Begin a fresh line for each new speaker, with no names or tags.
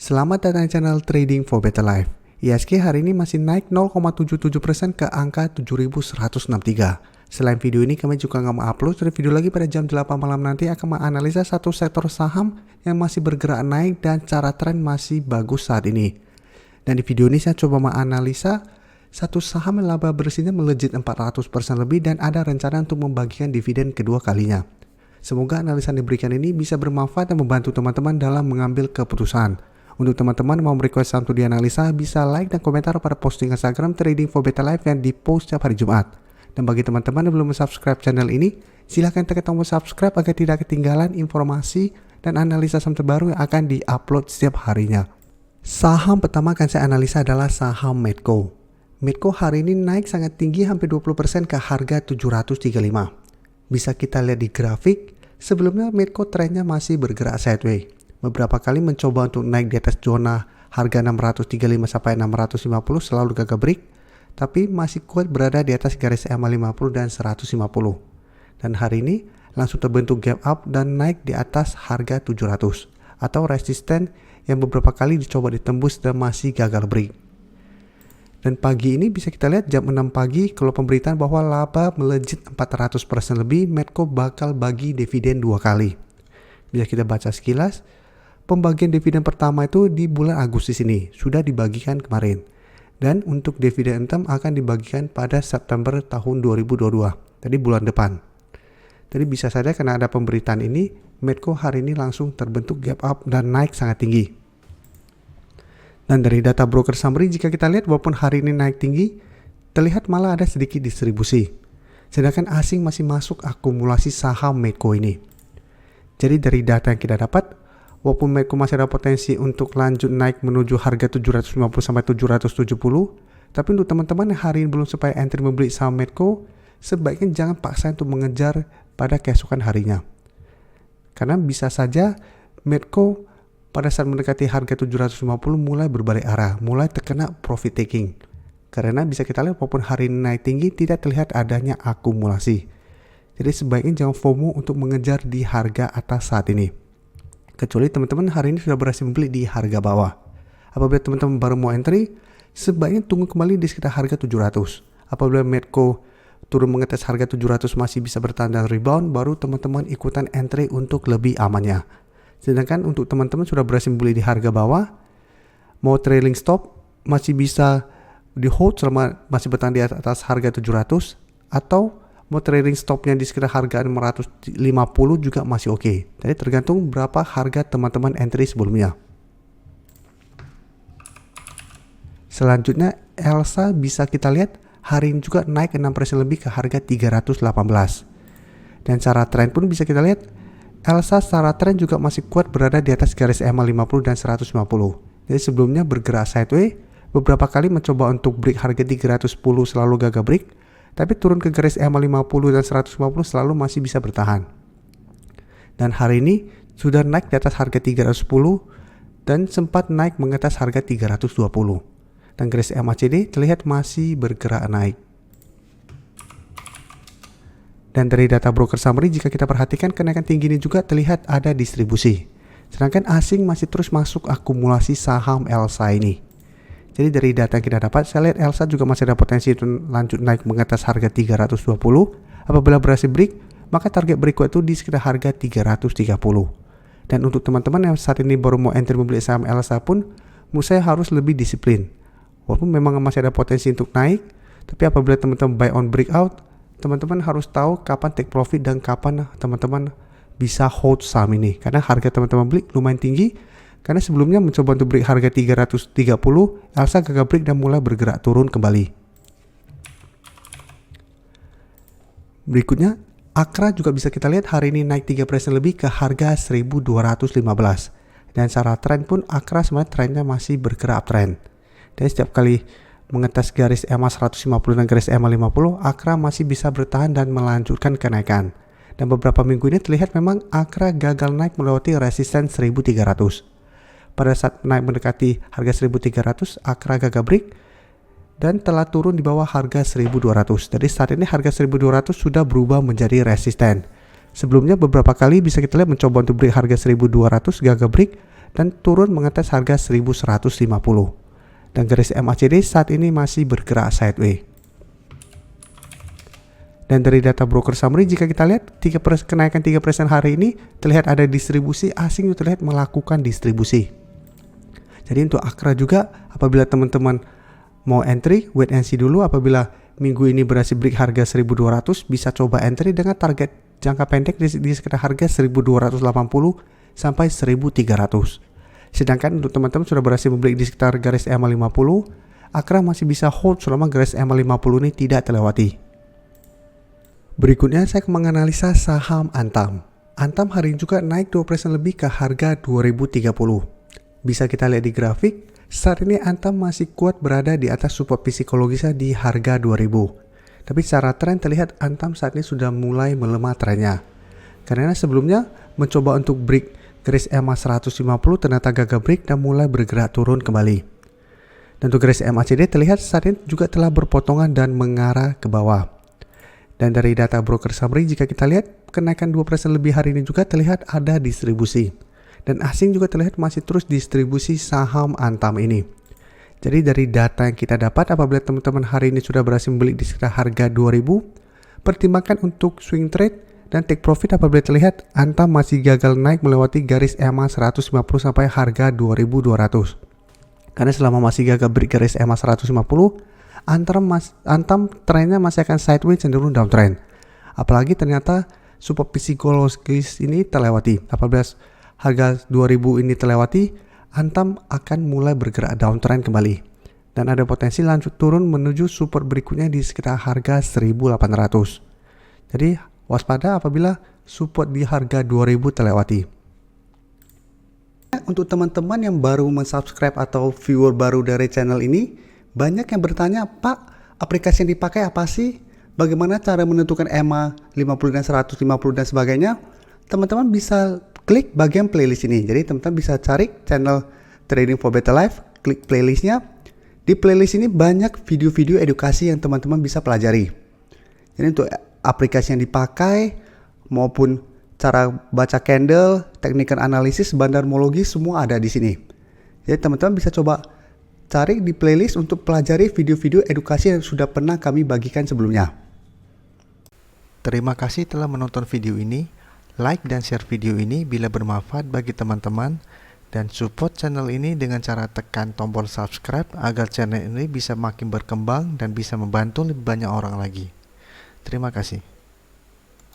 Selamat datang di channel Trading for Better Life. IHSG hari ini masih naik 0,77% ke angka 7.163. Selain video ini, kami juga akan mengupload video lagi pada jam 8 malam nanti akan menganalisa satu sektor saham yang masih bergerak naik dan cara tren masih bagus saat ini. Dan di video ini saya coba menganalisa satu saham yang laba bersihnya melejit 400% lebih dan ada rencana untuk membagikan dividen kedua kalinya. Semoga analisa yang diberikan ini bisa bermanfaat dan membantu teman-teman dalam mengambil keputusan. Untuk teman-teman yang mau request saham untuk dianalisa, bisa like dan komentar pada posting Instagram Trading for Better Life yang di-post setiap hari Jumat. Dan bagi teman-teman yang belum subscribe channel ini, silahkan tekan tombol subscribe agar tidak ketinggalan informasi dan analisa saham terbaru yang akan di-upload setiap harinya. Saham pertama akan saya analisa adalah saham Medco. Medco hari ini naik sangat tinggi, hampir 20% ke harga 735. Bisa kita lihat di grafik, sebelumnya Medco trennya masih bergerak sideways. Beberapa kali mencoba untuk naik di atas zona harga 635 sampai 650 selalu gagal break, tapi masih kuat berada di atas garis EMA 50 dan 150. Dan hari ini langsung terbentuk gap up dan naik di atas harga 700 atau resisten yang beberapa kali dicoba ditembus dan masih gagal break. Dan pagi ini bisa kita lihat jam 6 pagi kalau pemberitaan bahwa laba melejit 400% lebih, Medco bakal bagi dividen 2 kali. Bisa kita baca sekilas, pembagian dividen pertama itu di bulan Agustus ini sudah dibagikan kemarin. Dan untuk dividen 6 akan dibagikan pada September tahun 2022, tadi bulan depan. Jadi bisa saja karena ada pemberitaan ini, Medco hari ini langsung terbentuk gap up dan naik sangat tinggi. Dan dari data broker summary, jika kita lihat walaupun hari ini naik tinggi, terlihat malah ada sedikit distribusi. Sedangkan asing masih masuk akumulasi saham Medco ini. Jadi dari data yang kita dapat, walaupun Medco masih ada potensi untuk lanjut naik menuju harga 750 sampai 770, tapi untuk teman-teman yang hari ini belum sempat entry membeli saham Medco, sebaiknya jangan paksa untuk mengejar pada keesokan harinya. Karena bisa saja Medco pada saat mendekati harga 750 mulai berbalik arah, mulai terkena profit taking. Karena bisa kita lihat walaupun hari ini naik tinggi, tidak terlihat adanya akumulasi. Jadi sebaiknya jangan FOMO untuk mengejar di harga atas saat ini. Kecuali teman-teman hari ini sudah berhasil membeli di harga bawah. Apabila teman-teman baru mau entry, sebaiknya tunggu kembali di sekitar harga 700. Apabila Medco turun mengetes harga 700 masih bisa bertahan dan rebound, baru teman-teman ikutan entry untuk lebih amannya. Sedangkan untuk teman-teman sudah berhasil membeli di harga bawah, mau trailing stop masih bisa di hold selama masih bertahan di atas harga 700, atau mau trailing stopnya di sekitar harga 550 juga masih oke. Jadi tergantung berapa harga teman-teman entry sebelumnya. Selanjutnya Elsa bisa kita lihat hari ini juga naik 6% lebih ke harga 318. Dan secara tren pun bisa kita lihat Elsa secara tren juga masih kuat berada di atas garis EMA 50 dan 150. Jadi sebelumnya bergerak sideways, beberapa kali mencoba untuk break harga 310 selalu gagal break, tapi turun ke garis EMA 50 dan 150 selalu masih bisa bertahan. Dan hari ini sudah naik di atas harga 310 dan sempat naik mengetas harga 320. Dan garis MACD terlihat masih bergerak naik. Dan dari data broker summary, jika kita perhatikan kenaikan tinggi ini juga terlihat ada distribusi. Sedangkan asing masih terus masuk akumulasi saham Elsa ini. Jadi dari data yang kita dapat, saya lihat Elsa juga masih ada potensi untuk lanjut naik mengatas harga 320. Apabila berhasil break, maka target berikut itu di sekitar harga 330. Dan untuk teman-teman yang saat ini baru mau entry membeli saham Elsa pun, menurut saya harus lebih disiplin. Walaupun memang masih ada potensi untuk naik, tapi apabila teman-teman buy on breakout, teman-teman harus tahu kapan take profit dan kapan teman-teman bisa hold saham ini. Karena harga teman-teman beli lumayan tinggi, karena sebelumnya mencoba untuk break harga 330, Elsa gagal break dan mulai bergerak turun kembali. Berikutnya, Akra juga bisa kita lihat hari ini naik 3% lebih ke harga 1215. Dan secara tren pun Akra sebenarnya trennya masih bergerak uptrend. Dan setiap kali mengetes garis EMA 150 dan garis EMA 50, Akra masih bisa bertahan dan melanjutkan kenaikan. Dan beberapa minggu ini terlihat memang Akra gagal naik melewati resisten 1300. Pada saat naik mendekati harga 1300, Akra gagal break dan telah turun di bawah harga 1200. Jadi saat ini harga 1200 sudah berubah menjadi resisten. Sebelumnya beberapa kali bisa kita lihat mencoba untuk break harga 1200 gagal break dan turun mengetes harga 1150. Dan garis MACD saat ini masih bergerak sideways. Dan dari data broker summary jika kita lihat kenaikan 3% hari ini terlihat ada distribusi asing itu terlihat melakukan distribusi. Jadi untuk Akra juga apabila teman-teman mau entry, wait and see dulu. Apabila minggu ini berhasil break harga 1200, bisa coba entry dengan target jangka pendek di sekitar harga 1280 sampai 1300. Sedangkan untuk teman-teman sudah berhasil membeli di sekitar garis EMA 50, Akra masih bisa hold selama garis EMA 50 ini tidak terlewati. Berikutnya saya akan menganalisa saham Antam. Antam hari ini juga naik 2% lebih ke harga 2030. Bisa kita lihat di grafik, saat ini Antam masih kuat berada di atas support psikologisnya di harga 2000. Tapi secara tren terlihat Antam saat ini sudah mulai melemah trennya. Karena sebelumnya mencoba untuk break garis EMA 150 ternyata gagal break dan mulai bergerak turun kembali. Dan untuk garis MACD terlihat saat ini juga telah berpotongan dan mengarah ke bawah. Dan dari data broker summary jika kita lihat kenaikan 2% lebih hari ini juga terlihat ada distribusi. Dan asing juga terlihat masih terus distribusi saham Antam ini. Jadi dari data yang kita dapat apabila teman-teman hari ini sudah berhasil membeli di sekitar harga 2000, pertimbangkan untuk swing trade dan take profit apabila terlihat Antam masih gagal naik melewati garis EMA 150 sampai harga 2200. Karena selama masih gagal break garis EMA 150, Antam trennya masih akan sideways cenderung downtrend. Apalagi ternyata support psikologis ini terlewati. Apabila harga 2000 ini terlewati, Antam akan mulai bergerak downtrend kembali. Dan ada potensi lanjut turun menuju support berikutnya di sekitar harga 1800. Jadi waspada apabila support di harga 2000 terlewati. Untuk teman-teman yang baru mensubscribe atau viewer baru dari channel ini, banyak yang bertanya, Pak, aplikasi yang dipakai apa sih? Bagaimana cara menentukan EMA 50 dan 150 dan sebagainya? Teman-teman bisa klik bagian playlist ini. Jadi teman-teman bisa cari channel Trading for Better Life, klik playlistnya. Di playlist ini banyak video-video edukasi yang teman-teman bisa pelajari. Jadi untuk aplikasi yang dipakai maupun cara baca candle, teknik analisis, bandarmologi semua ada di sini. Jadi teman-teman bisa coba cari di playlist untuk pelajari video-video edukasi yang sudah pernah kami bagikan sebelumnya. Terima kasih telah menonton video ini. Like dan share video ini bila bermanfaat bagi teman-teman dan support channel ini dengan cara tekan tombol subscribe agar channel ini bisa makin berkembang dan bisa membantu lebih banyak orang lagi. Terima kasih.